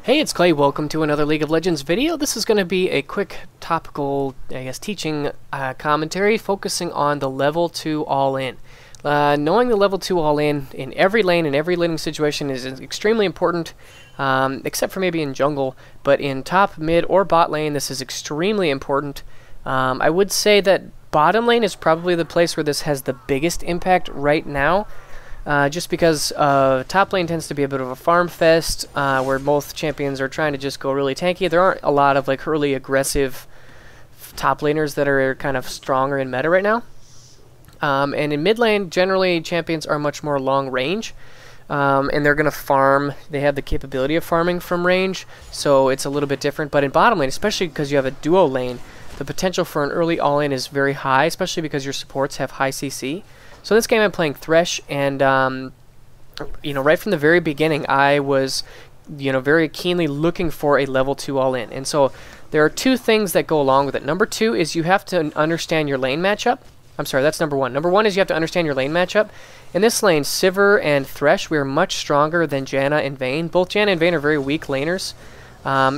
Hey, it's Clay. Welcome to another League of Legends video. This is going to be a quick topical, teaching commentary focusing on the level 2 all-in. Knowing the level 2 all-in in every lane, in every laning situation is extremely important, except for maybe in jungle, but in top, mid, or bot lane, this is extremely important. I would say that bottom lane is probably the place where this has the biggest impact right now. Just because top lane tends to be a bit of a farm fest, where both champions are trying to just go really tanky. There aren't a lot of like early aggressive top laners that are kind of stronger in meta right now. And in mid lane, generally champions are much more long range, and they're going to farm. They have the capability of farming from range, so it's a little bit different. But in bottom lane, especially because you have a duo lane, the potential for an early all-in is very high, especially because your supports have high CC. So in this game I'm playing Thresh, and right from the very beginning I was very keenly looking for a level 2 all-in. And so there are two things that go along with it. Number two is you have to understand your lane matchup. I'm sorry, that's number one. Number one is you have to understand your lane matchup. In this lane, Sivir and Thresh, we are much stronger than Janna and Vayne. Both Janna and Vayne are very weak laners.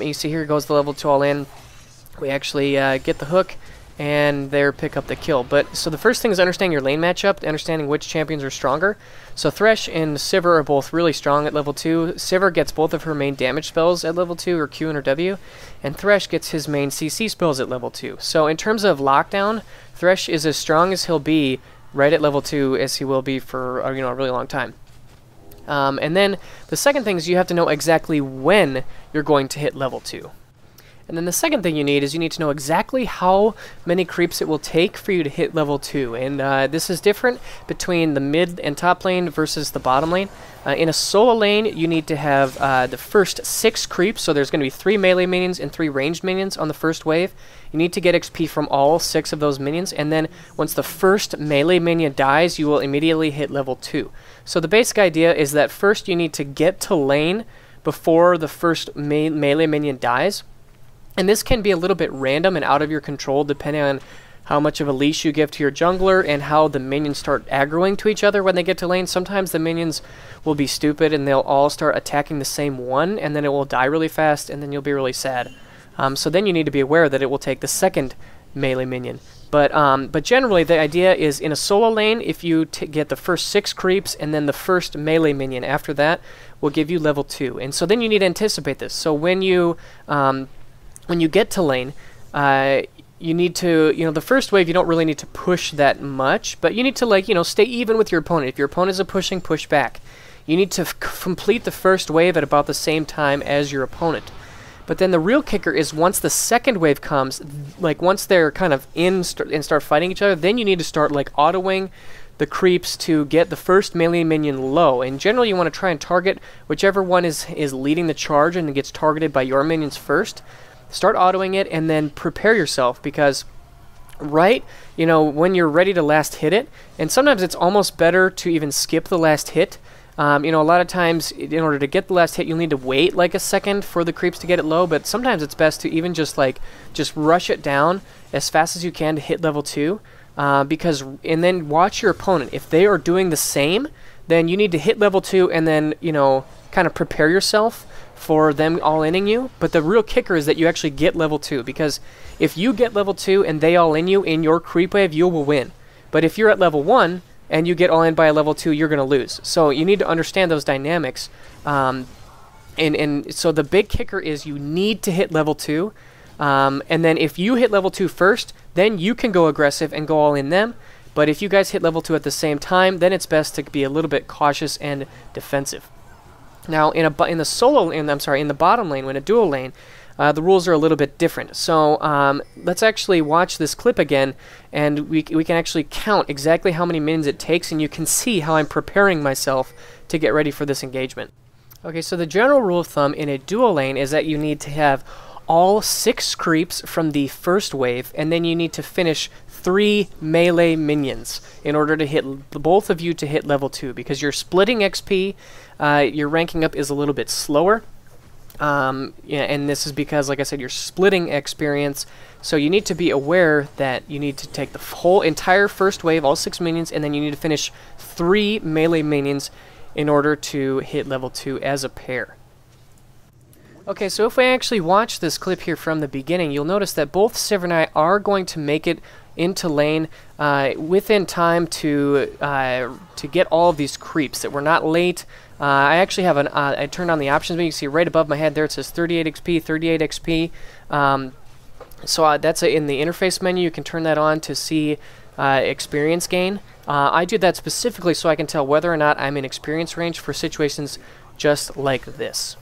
You see here goes the level 2 all-in. We actually get the hook, and there pick up the kill. But so the first thing is understanding your lane matchup, understanding which champions are stronger. So Thresh and Sivir are both really strong at level 2. Sivir gets both of her main damage spells at level 2, or Q and her W, and Thresh gets his main CC spells at level 2. So in terms of lockdown, Thresh is as strong as he'll be right at level 2 as he will be for a really long time. And then the second thing is you have to know exactly when you're going to hit level 2. And then the second thing you need is you need to know exactly how many creeps it will take for you to hit level 2. And this is different between the mid and top lane versus the bottom lane. In a solo lane, you need to have the first 6 creeps, so there's going to be 3 melee minions and 3 ranged minions on the first wave. You need to get XP from all 6 of those minions, and then once the first melee minion dies, you will immediately hit level 2. So the basic idea is that first you need to get to lane before the first melee minion dies. And this can be a little bit random and out of your control depending on how much of a leash you give to your jungler and how the minions start aggroing to each other when they get to lane. Sometimes the minions will be stupid and they'll all start attacking the same one, and then it will die really fast, and then you'll be really sad. So then you need to be aware that it will take the second melee minion. But generally the idea is in a solo lane, if you get the first 6 creeps and then the first melee minion after that will give you level 2. And so then you need to anticipate this. So when you get to lane, you need to, the first wave you don't really need to push that much, but you need to stay even with your opponent. If your opponent is pushing, push back. You need to complete the first wave at about the same time as your opponent. But then the real kicker is once the second wave comes, once they're kind of and start fighting each other, then you need to start autoing the creeps to get the first melee minion low. And generally you want to try and target whichever one is leading the charge and gets targeted by your minions first. Start autoing it and then prepare yourself, because when you're ready to last hit it, and sometimes it's almost better to even skip the last hit. A lot of times in order to get the last hit you'll need to wait like a second for the creeps to get it low, but sometimes it's best to even just rush it down as fast as you can to hit level 2, and then watch your opponent. If they are doing the same, then you need to hit level 2 and then kind of prepare yourself for them all-inning you. But the real kicker is that you actually get level 2, because if you get level 2 and they all-in you in your creep wave, you will win. But if you're at level 1 and you get all-in by a level 2, you're going to lose. So you need to understand those dynamics. And so the big kicker is you need to hit level 2. And then if you hit level 2 first, then you can go aggressive and go all-in them. But if you guys hit level 2 at the same time, then it's best to be a little bit cautious and defensive. Now, in the bottom lane, when a duo lane, the rules are a little bit different. So let's actually watch this clip again, and we can actually count exactly how many minions it takes, and you can see how I'm preparing myself to get ready for this engagement. Okay, so the general rule of thumb in a duo lane is that you need to have all 6 creeps from the first wave, and then you need to finish 3 melee minions in order to hit both of you to hit level 2, because you're splitting XP. Your ranking up is a little bit slower, and this is because, like I said, you're splitting experience. So you need to be aware that you need to take the whole entire first wave, all 6 minions, and then you need to finish 3 melee minions in order to hit level 2 as a pair. Okay, so if we actually watch this clip here from the beginning, you'll notice that both Sivir and I are going to make it into lane within time to get all of these creeps, that we're not late. I actually have I turned on the options menu. You can see right above my head there it says 38 XP, 38 XP. So that's in the interface menu. You can turn that on to see experience gain. I do that specifically so I can tell whether or not I'm in experience range for situations just like this.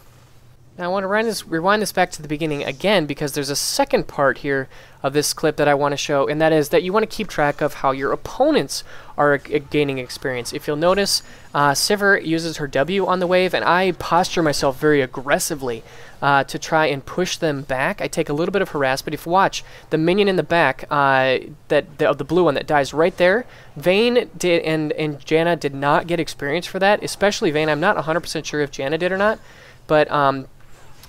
Now I want to rewind this back to the beginning again, because there's a second part here of this clip that I want to show, and that is that you want to keep track of how your opponents are gaining experience. If you'll notice, Sivir uses her W on the wave, and I posture myself very aggressively to try and push them back. I take a little bit of harass, but if you watch, the minion in the back, the blue one that dies right there, Vayne did, and Janna did not get experience for that, especially Vayne. I'm not 100% sure if Janna did or not, but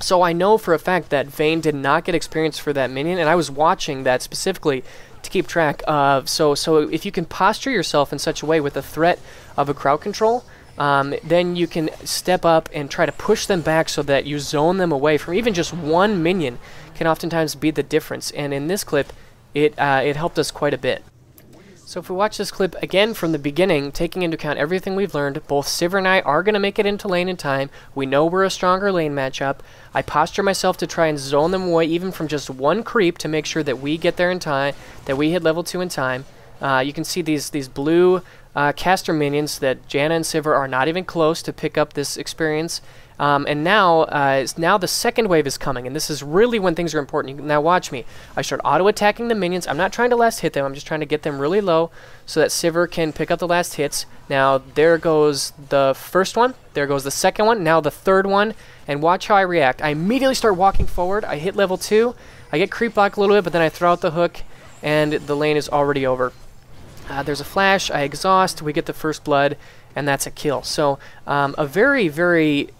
so I know for a fact that Vayne did not get experience for that minion, and I was watching that specifically to keep track of. So if you can posture yourself in such a way with the threat of a crowd control, then you can step up and try to push them back so that you zone them away from even just one minion can oftentimes be the difference. And in this clip, it helped us quite a bit. So if we watch this clip again from the beginning, taking into account everything we've learned, both Sivir and I are going to make it into lane in time. We know we're a stronger lane matchup. I posture myself to try and zone them away even from just one creep to make sure that we get there in time, that we hit level 2 in time. You can see these blue caster minions that Janna and Sivir are not even close to pick up this experience. And now the second wave is coming, and this is really when things are important. Now watch me. I start auto-attacking the minions. I'm not trying to last hit them. I'm just trying to get them really low so that Sivir can pick up the last hits. Now there goes the first one. There goes the second one. Now the third one. And watch how I react. I immediately start walking forward. I hit level 2. I get creep block a little bit, but then I throw out the hook, and the lane is already over. There's a flash. I exhaust. We get the first blood. And that's a kill. So a very, very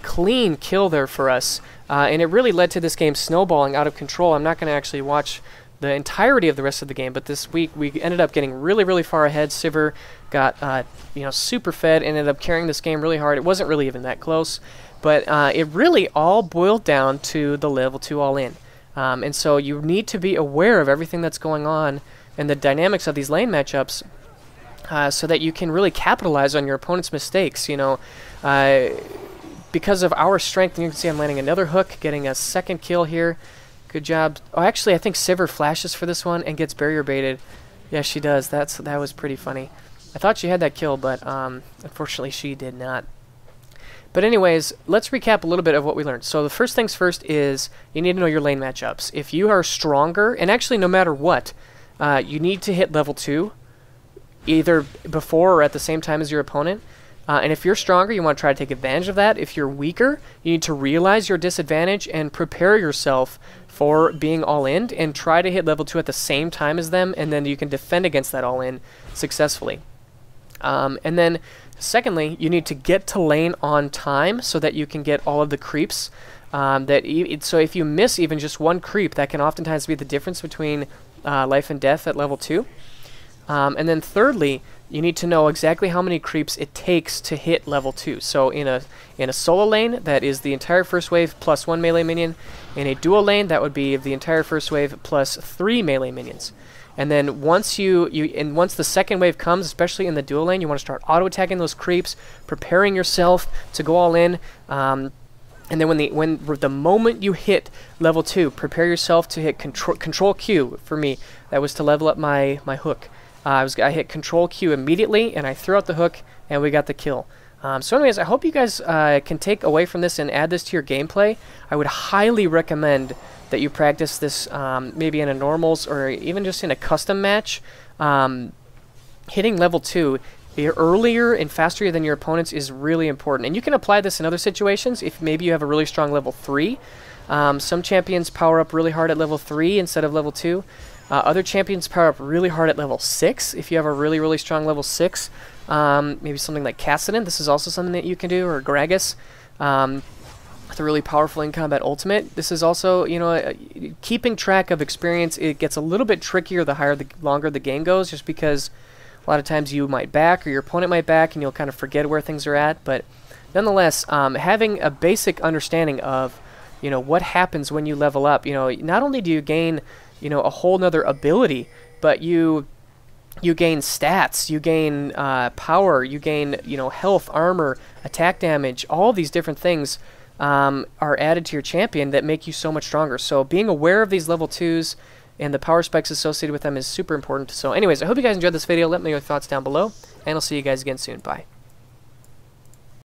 clean kill there for us. And it really led to this game snowballing out of control. I'm not going to actually watch the entirety of the rest of the game, but this week we ended up getting really, really far ahead. Sivir got super fed, ended up carrying this game really hard. It wasn't really even that close, but it really all boiled down to the level 2 all-in. And so you need to be aware of everything that's going on and the dynamics of these lane matchups, so that you can really capitalize on your opponent's mistakes. Because of our strength, and you can see I'm landing another hook, getting a second kill here. Good job. Oh, actually, I think Sivir flashes for this one and gets barrier baited. Yeah, she does. That was pretty funny. I thought she had that kill, but unfortunately she did not. But anyways, let's recap a little bit of what we learned. So the first things first is you need to know your lane matchups. If you are stronger, and actually no matter what, you need to hit level 2. Either before or at the same time as your opponent. And if you're stronger, you want to try to take advantage of that. If you're weaker, you need to realize your disadvantage and prepare yourself for being all-in and try to hit level 2 at the same time as them, and then you can defend against that all-in successfully. And then secondly, you need to get to lane on time so that you can get all of the creeps. So if you miss even just one creep, that can oftentimes be the difference between life and death at level 2. And then thirdly, you need to know exactly how many creeps it takes to hit level 2. So in a solo lane, that is the entire first wave plus 1 melee minion. In a duo lane, that would be the entire first wave plus 3 melee minions. And then once once the second wave comes, especially in the duo lane, you want to start auto-attacking those creeps, preparing yourself to go all in. And then when the moment you hit level 2, prepare yourself to hit control Q. For me, that was to level up my hook. I hit Control Q immediately, and I threw out the hook, and we got the kill. So anyways, I hope you guys can take away from this and add this to your gameplay. I would highly recommend that you practice this maybe in a normals or even just in a custom match. Hitting level 2 earlier and faster than your opponents is really important. And you can apply this in other situations if maybe you have a really strong level 3. Some champions power up really hard at level 3 instead of level 2. Other champions power up really hard at level 6 if you have a really, really strong level 6. Maybe something like Kassadin. This is also something that you can do, or Gragas. With a really powerful in-combat ultimate. This is also, keeping track of experience. It gets a little bit trickier the longer the game goes, just because a lot of times you might back or your opponent might back and you'll kind of forget where things are at. But nonetheless, having a basic understanding of you know, what happens when you level up. You know, not only do you gain, you know, a whole nother ability, but you gain stats, you gain power, you gain, you know, health, armor, attack damage. All these different things are added to your champion that make you so much stronger. So being aware of these level 2s and the power spikes associated with them is super important. So anyways, I hope you guys enjoyed this video. Let me know your thoughts down below, and I'll see you guys again soon. Bye.